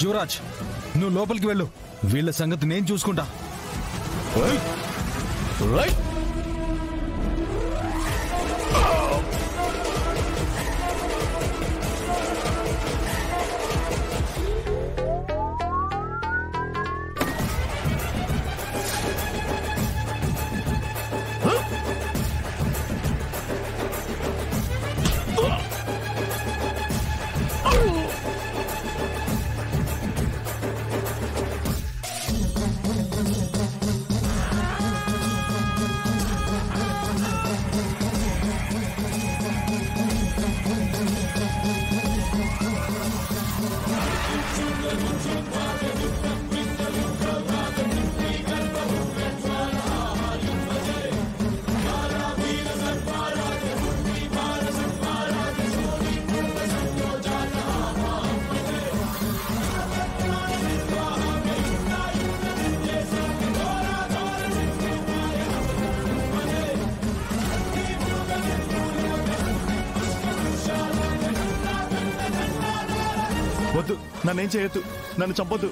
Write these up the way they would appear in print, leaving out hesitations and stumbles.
యువరాజ్, నువ్వు లోపలికి వెళ్ళు. వీళ్ళ సంగతి నేను చూసుకుంటా. వద్దు, నన్నేం చేయొద్దు, నన్ను చంపొద్దు.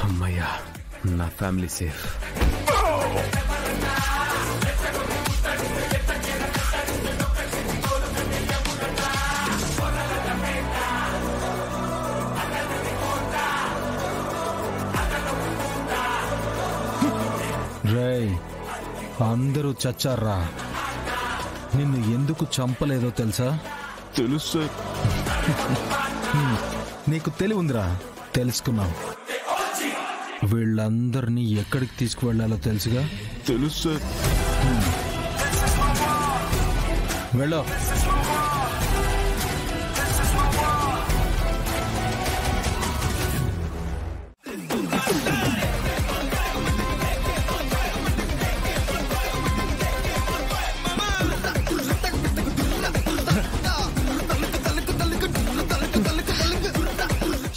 అమ్మయ్యా, నా ఫ్యామిలీ సేఫ్. రేయ్, అందరూ చచ్చారా? నిన్ను ఎందుకు చంపలేదో తెలుసా? తెలుసు సార్. నీకు తెలివి ఉందిరా, తెలుసుకున్నావు. వీళ్ళందరినీ ఎక్కడికి తీసుకువెళ్లాలో తెలుసుగా? తెలుసు సార్. వెళ్ళో.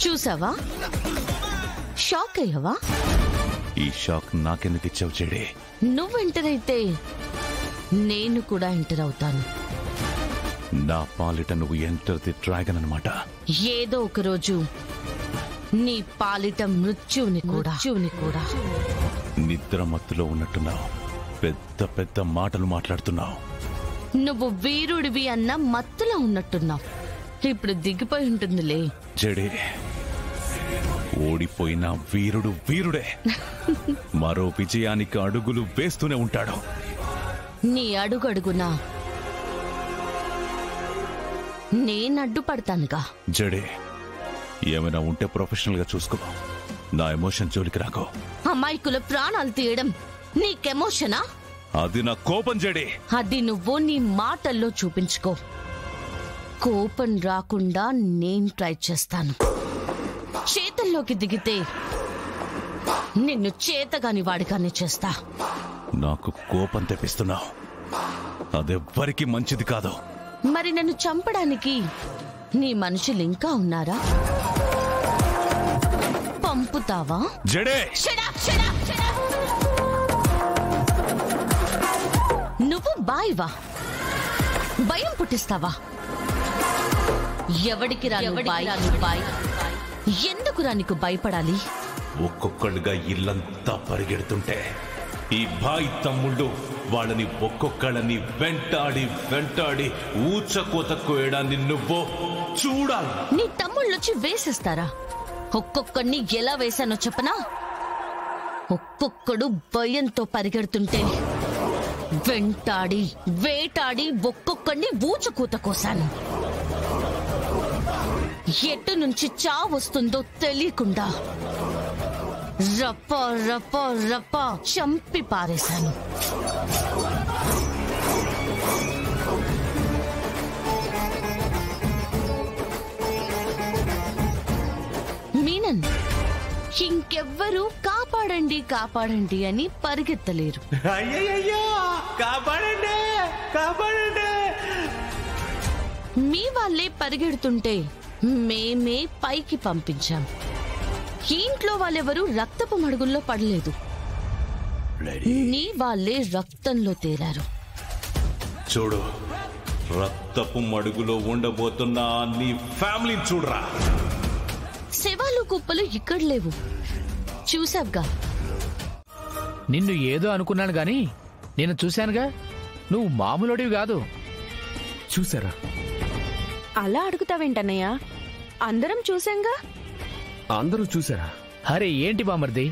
చూసావా? షాక్ అయ్యావా? ఈ షాక్ నాకెందుకు ఇచ్చావు చెడే? నువ్వు ఎంటర్ అయితే నేను కూడా ఎంటర్ అవుతాను. నా పాలిట నువ్వు ఎంటర్ ది డ్రాగన్ అన్నమాట. ఏదో ఒక రోజు నీ పాలిట మృత్యువుని కూడా. నిద్ర మత్తులో ఉన్నట్టున్నావు. పెద్ద పెద్ద మాటలు మాట్లాడుతున్నావు. నువ్వు వీరుడివి అన్న మత్తులో ఉన్నట్టున్నావు. ఇప్పుడు దిగిపోయి ఉంటుందిలే. చెడే, ఓడిపోయిన వీరుడు వీరుడే. మరో విజయానికి అడుగులు వేస్తూనే ఉంటాడు. నీ అడుగడుగునా నేను అడ్డుపడతానుగా. జడే, ఏమైనా ఉంటే ప్రొఫెషనల్ గా చూసుకో. నా ఎమోషన్ జోలికి రాకో. అమాయకుల ప్రాణాలు తీయడం నీకెమోషనా? అది నా కోపం జడే. అది నువ్వు నీ మాటల్లో చూపించుకో. కోపం రాకుండా నేను ట్రై చేస్తాను. చేతల్లోకి దిగితే నిన్ను చేతగాని వాడిగానే చేస్తా. నాకు కోపం తెప్పిస్తున్నావు. అదెవ్వరికి మంచిది కాదు. మరి నన్ను చంపడానికి నీ మనుషులు ఇంకా ఉన్నారా? పంపుతావా? జడే, నువ్వు బాయివా? భయం పుట్టిస్తావా? ఎవడికి రాను బాయ్? ఎందుకురా నీకు భయపడాలి? ఒక్కొక్కళ్ళుగా ఇల్లంతా పరిగెడుతుంటే ఈ బాయ్ తమ్ముళ్ళు వాళ్ళని ఒక్కొక్కళ్ళని వెంటాడి ఊచకోత కోయడాన్ని నువ్వు చూడాలి. నీ తమ్ముళ్ళొచ్చి వేసేస్తారా? ఒక్కొక్కడిని ఎలా వేశానో చెప్పనా? ఒక్కొక్కడు భయంతో పరిగెడుతుంటే వెంటాడి వేటాడి ఒక్కొక్కడిని బూచుకూత కోసాను. ఎటు నుంచి చావొస్తుందో తెలియకుండా రప్ప రప్ప రప్ప చంపి పారేశాను. మీనన్, ఇంకెవ్వరూ కాపాడండి కాపాడండి అని పరిగెత్తలేరు. అయ్యయ్యో, కాపాడండి కాపాడండి. మీ వాళ్ళే పరిగెడుతుంటే మేమే పైకి పంపించాం. ఇంట్లో వాళ్ళెవరూ రక్తపు మడుగుల్లో పడలేదు. నీ వాళ్ళే రక్తంలో తేలారు. చూడు, రక్తపు మడుగులో ఉండబోతున్న నీ ఫ్యామిలీని చూడరా. శవాలు కుప్పలు ఇక్కడ లేవు, చూసావుగా. నిన్ను ఏదో అనుకున్నాను గాని నేను చూశానుగా, నువ్వు మామూలుడివి కాదు. చూసారా? అలా అడుగుతావేంటన్నయ్య? అందరం చూసాంగా. అందరూ చూసారా? అరే ఏంటి బామర్ది,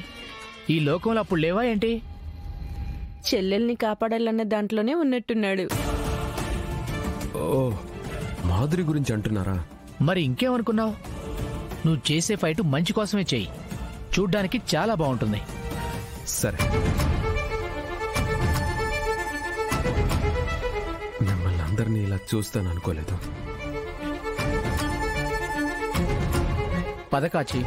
ఈ లోకంలో అప్పుడు లేవా ఏంటి? చెల్లెల్ని కాపాడాలన్న దాంట్లోనే ఉన్నట్టున్నాడు. ఓ, మాధురి గురించి అంటున్నారా? మరి ఇంకేమనుకున్నావు? నువ్వు చేసే ఫైట్ మంచి కోసమే చెయ్యి, చూడ్డానికి చాలా బాగుంటుంది. సరే, మిమ్మల్ని అందరినీ ఇలా చూస్తాను అనుకోలేదు. పదకాచి